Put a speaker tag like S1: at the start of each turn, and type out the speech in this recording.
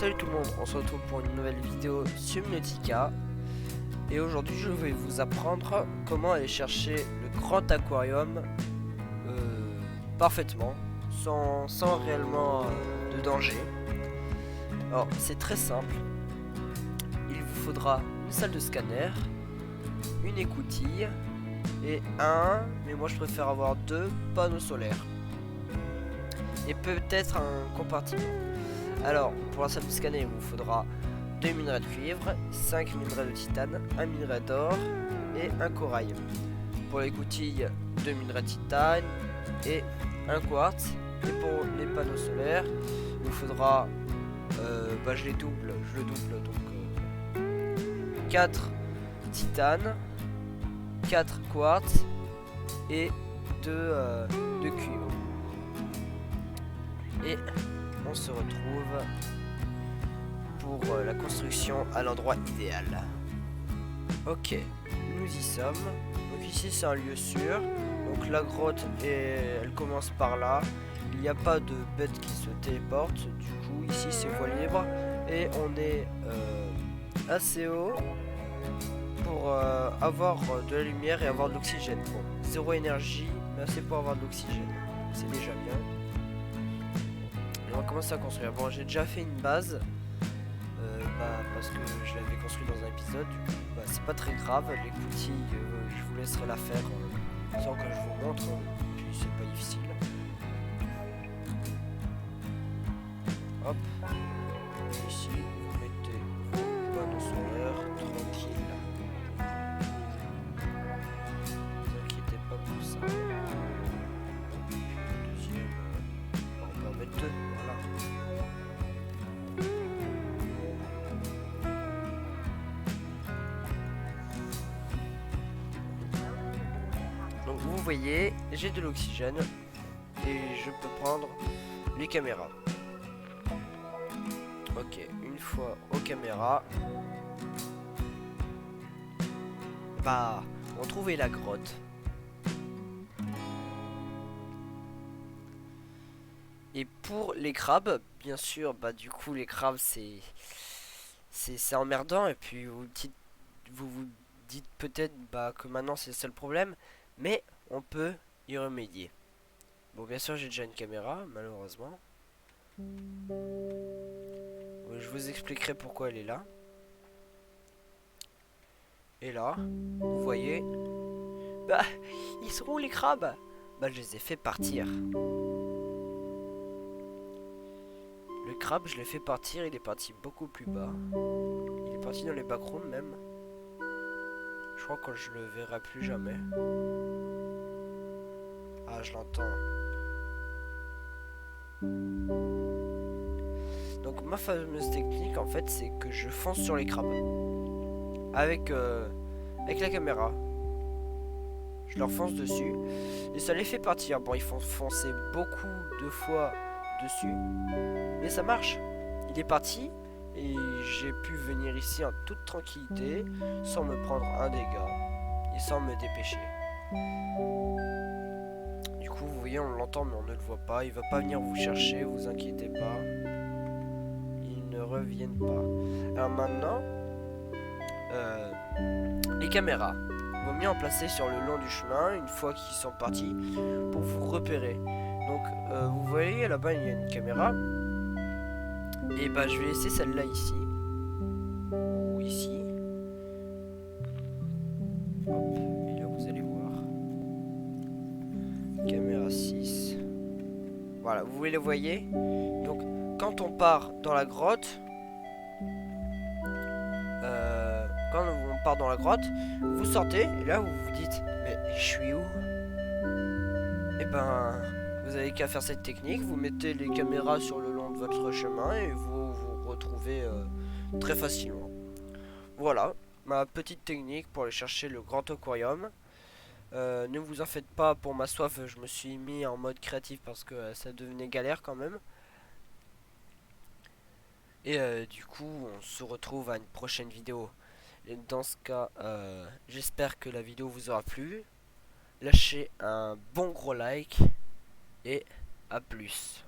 S1: Salut tout le monde, on se retrouve pour une nouvelle vidéo Subnautica. Et aujourd'hui je vais vous apprendre comment aller chercher le grand aquarium parfaitement, sans réellement de danger. Alors c'est très simple, il vous faudra une salle de scanner, une écoutille et mais moi je préfère avoir 2 panneaux solaires. Et peut-être un compartiment. Alors, pour la salle de scanner, il vous faudra 2 minerais de cuivre, 5 minerais de titane, 1 minerai d'or et un corail. Pour l'écoutille, 2 minerais de titane et un quartz. Et pour les panneaux solaires, il vous faudra, je le double, donc 4 titane, 4 quartz et 2 cuivre. Et on se retrouve pour la construction à l'endroit idéal. Ok, nous y sommes. Donc ici c'est un lieu sûr. Donc la grotte elle commence par là. Il n'y a pas de bête qui se téléporte. Du coup ici c'est voie libre. Et on est assez haut pour avoir de la lumière et avoir de l'oxygène. Bon, 0 énergie, mais assez pour avoir de l'oxygène. C'est déjà bien. On va commencer à construire. Bon, j'ai déjà fait une base parce que je l'avais construit dans un épisode. Du coup, c'est pas très grave. L'écoutille, je vous laisserai la faire sans que je vous montre. Puis c'est pas difficile. Hop. Ici, vous mettez vos panneaux solaires tranquille. Ne vous inquiétez pas pour ça. Deuxième, on peut en mettre 2. Voilà. Donc vous voyez, j'ai de l'oxygène et je peux prendre les caméras. Ok, une fois aux caméras, on trouvait la grotte. Et pour les crabes, bien sûr, du coup les crabes c'est emmerdant et puis vous dites peut-être que maintenant c'est le seul problème, mais on peut y remédier. Bon, bien sûr j'ai déjà une caméra malheureusement. Je vous expliquerai pourquoi elle est là. Et là, vous voyez, ils sont où les crabes? Je les ai fait partir. Le crabe, je l'ai fait partir, il est parti beaucoup plus bas. Il est parti dans les backrooms même. Je crois que je le verrai plus jamais. Ah, je l'entends. Donc ma fameuse technique en fait, c'est que je fonce sur les crabes. Avec la caméra. Je leur fonce dessus. Et ça les fait partir. Bon, ils font foncer beaucoup de fois dessus. Mais ça marche. Il est parti. Et j'ai pu venir ici en toute tranquillité. Sans me prendre un dégât. Et sans me dépêcher. Du coup, vous voyez, on l'entend mais on ne le voit pas. Il va pas venir vous chercher, vous inquiétez pas. Ils ne reviennent pas. Alors maintenant, les caméras. Il vaut mieux en placer sur le long du chemin une fois qu'ils sont partis pour vous repérer. Donc vous voyez là-bas il y a une caméra. Et je vais laisser celle-là ici. Ou ici. Hop, et là vous allez voir. Caméra 6. Voilà, vous les voyez. Donc quand on part dans la grotte, vous sortez et là vous vous dites mais je suis où? Et vous avez qu'à faire cette technique, vous mettez les caméras sur le long de votre chemin et vous vous retrouvez très facilement. Voilà ma petite technique pour aller chercher le grand aquarium. Ne vous en faites pas pour ma soif, je me suis mis en mode créatif parce que ça devenait galère quand même. Et du coup on se retrouve à une prochaine vidéo. Et dans ce cas, j'espère que la vidéo vous aura plu. Lâchez un bon gros like et à plus.